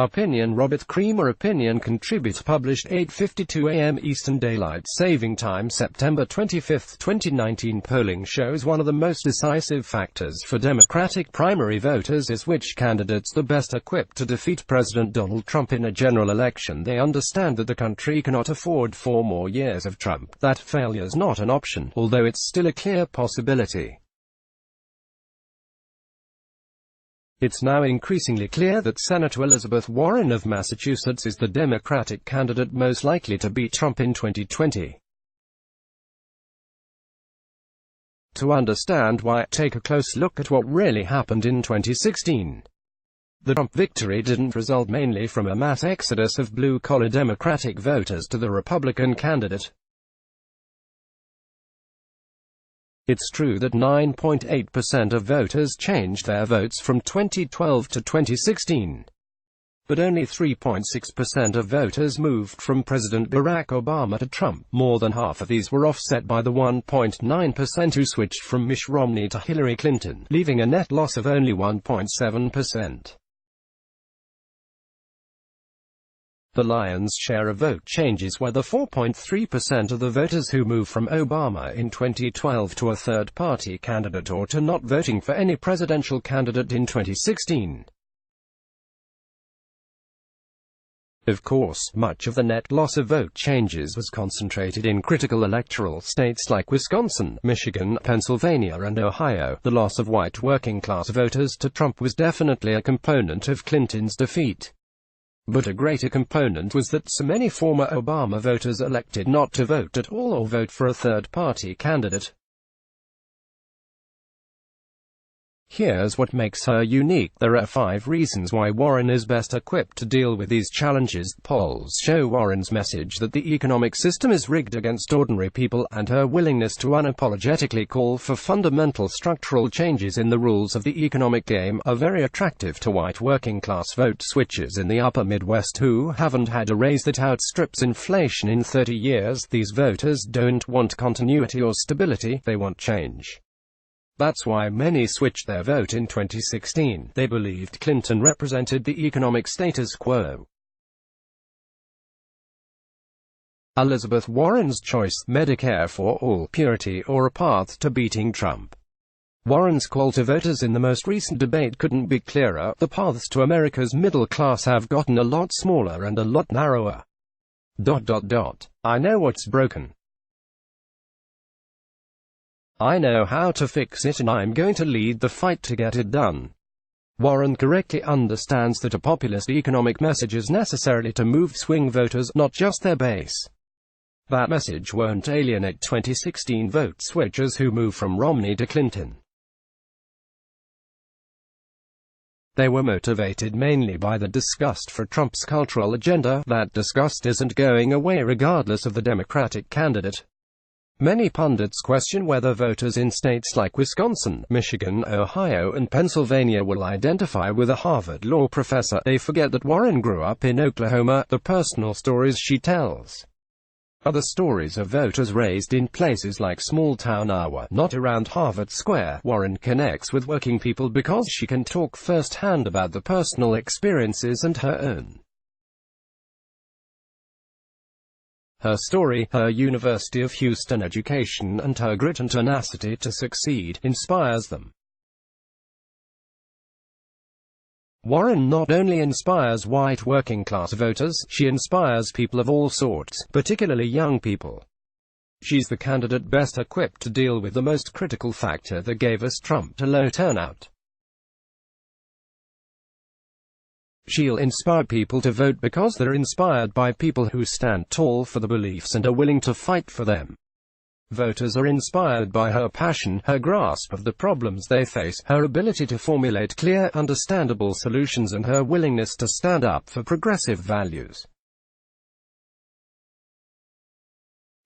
Opinion. Robert Creamer Opinion Contributes. Published 8:52 a.m. Eastern Daylight Saving Time, September 25, 2019. Polling shows one of the most decisive factors for Democratic primary voters is which candidates the best equipped to defeat President Donald Trump in a general election. They understand that the country cannot afford 4 more years of Trump, that failure's not an option, although it's still a clear possibility. It's now increasingly clear that Senator Elizabeth Warren of Massachusetts is the Democratic candidate most likely to beat Trump in 2020. To understand why, take a close look at what really happened in 2016. The Trump victory didn't result mainly from a mass exodus of blue-collar Democratic voters to the Republican candidate. It's true that 9.8% of voters changed their votes from 2012 to 2016. But only 3.6% of voters moved from President Barack Obama to Trump. More than half of these were offset by the 1.9% who switched from Mitt Romney to Hillary Clinton, leaving a net loss of only 1.7%. The lion's share of vote changes were the 4.3% of the voters who moved from Obama in 2012 to a third-party candidate or to not voting for any presidential candidate in 2016. Of course, much of the net loss of vote changes was concentrated in critical electoral states like Wisconsin, Michigan, Pennsylvania and Ohio. The loss of white working-class voters to Trump was definitely a component of Clinton's defeat. But a greater component was that so many former Obama voters elected not to vote at all or vote for a third-party candidate. Here's what makes her unique. There are 5 reasons why Warren is best equipped to deal with these challenges. Polls show Warren's message that the economic system is rigged against ordinary people, and her willingness to unapologetically call for fundamental structural changes in the rules of the economic game are very attractive to white working-class vote switchers in the upper Midwest who haven't had a raise that outstrips inflation in 30 years. These voters don't want continuity or stability, they want change. That's why many switched their vote in 2016. They believed Clinton represented the economic status quo. Elizabeth Warren's choice: Medicare for all, purity, or a path to beating Trump. Warren's call to voters in the most recent debate couldn't be clearer. The paths to America's middle class have gotten a lot smaller and a lot narrower. I know what's broken. I know how to fix it, and I'm going to lead the fight to get it done. Warren correctly understands that a populist economic message is necessary to move swing voters, not just their base. That message won't alienate 2016 vote switchers who move from Romney to Clinton. They were motivated mainly by the disgust for Trump's cultural agenda. That disgust isn't going away regardless of the Democratic candidate. Many pundits question whether voters in states like Wisconsin, Michigan, Ohio and Pennsylvania will identify with a Harvard law professor. They forget that Warren grew up in Oklahoma. The personal stories she tells are the stories of voters raised in places like small-town Iowa, not around Harvard Square. Warren connects with working people because she can talk firsthand about the personal experiences and her own. Her story, her University of Houston education and her grit and tenacity to succeed, inspires them. Warren not only inspires white working-class voters, she inspires people of all sorts, particularly young people. She's the candidate best equipped to deal with the most critical factor that gave us Trump: a low turnout. She'll inspire people to vote because they're inspired by people who stand tall for the beliefs and are willing to fight for them. Voters are inspired by her passion, her grasp of the problems they face, her ability to formulate clear, understandable solutions, and her willingness to stand up for progressive values.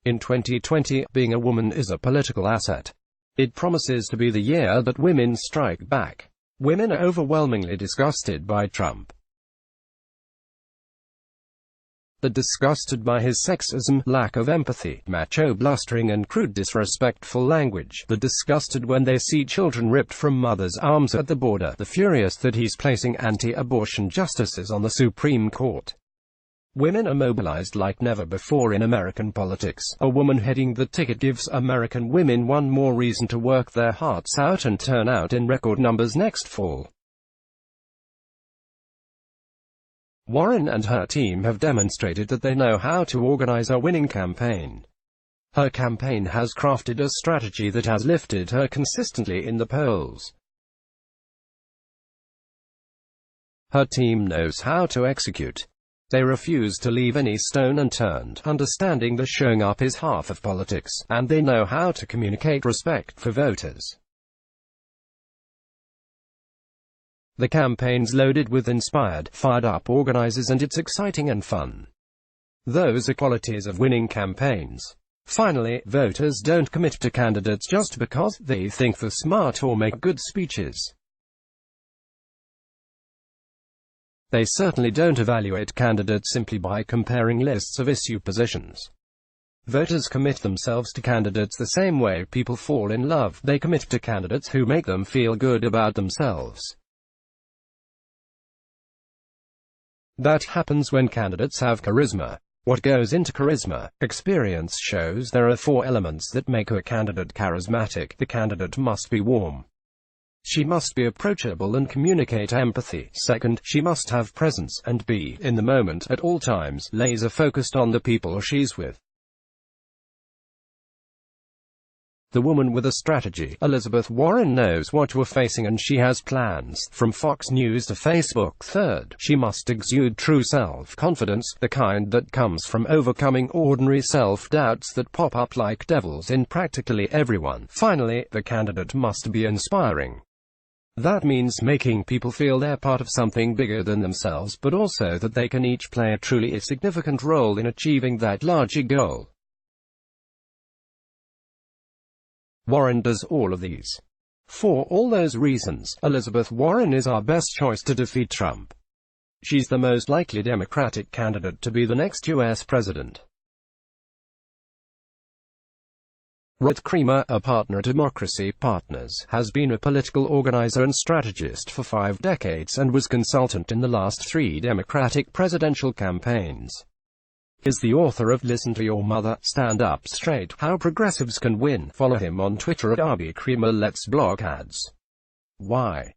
In 2020, being a woman is a political asset. It promises to be the year that women strike back. Women are overwhelmingly disgusted by Trump. They're disgusted by his sexism, lack of empathy, macho blustering and crude disrespectful language. They're disgusted when they see children ripped from mothers' arms at the border. They're furious that he's placing anti-abortion justices on the Supreme Court. Women are mobilized like never before in American politics. A woman heading the ticket gives American women one more reason to work their hearts out and turn out in record numbers next fall. Warren and her team have demonstrated that they know how to organize a winning campaign. Her campaign has crafted a strategy that has lifted her consistently in the polls. Her team knows how to execute. They refuse to leave any stone unturned, understanding that showing up is half of politics, and they know how to communicate respect for voters. The campaign's loaded with inspired, fired-up organizers, and it's exciting and fun. Those are qualities of winning campaigns. Finally, voters don't commit to candidates just because they think they're smart or make good speeches. They certainly don't evaluate candidates simply by comparing lists of issue positions. Voters commit themselves to candidates the same way people fall in love. They commit to candidates who make them feel good about themselves. That happens when candidates have charisma. What goes into charisma? Experience shows there are 4 elements that make a candidate charismatic. The candidate must be warm. She must be approachable and communicate empathy. Second, she must have presence and be in the moment at all times, laser focused on the people she's with. The woman with a strategy. Elizabeth Warren knows what we're facing and she has plans, from Fox News to Facebook. Third, she must exude true self-confidence, the kind that comes from overcoming ordinary self-doubts that pop up like devils in practically everyone. Finally, the candidate must be inspiring. That means making people feel they're part of something bigger than themselves, but also that they can each play a truly significant role in achieving that larger goal. Warren does all of these. For all those reasons, Elizabeth Warren is our best choice to defeat Trump. She's the most likely Democratic candidate to be the next U.S. president. Ruth Creamer, a partner at Democracy Partners, has been a political organizer and strategist for 5 decades and was consultant in the last 3 Democratic presidential campaigns. Is the author of Listen to Your Mother, Stand Up Straight, How Progressives Can Win. Follow him on Twitter at @RBCreamer. Let's block ads. Why?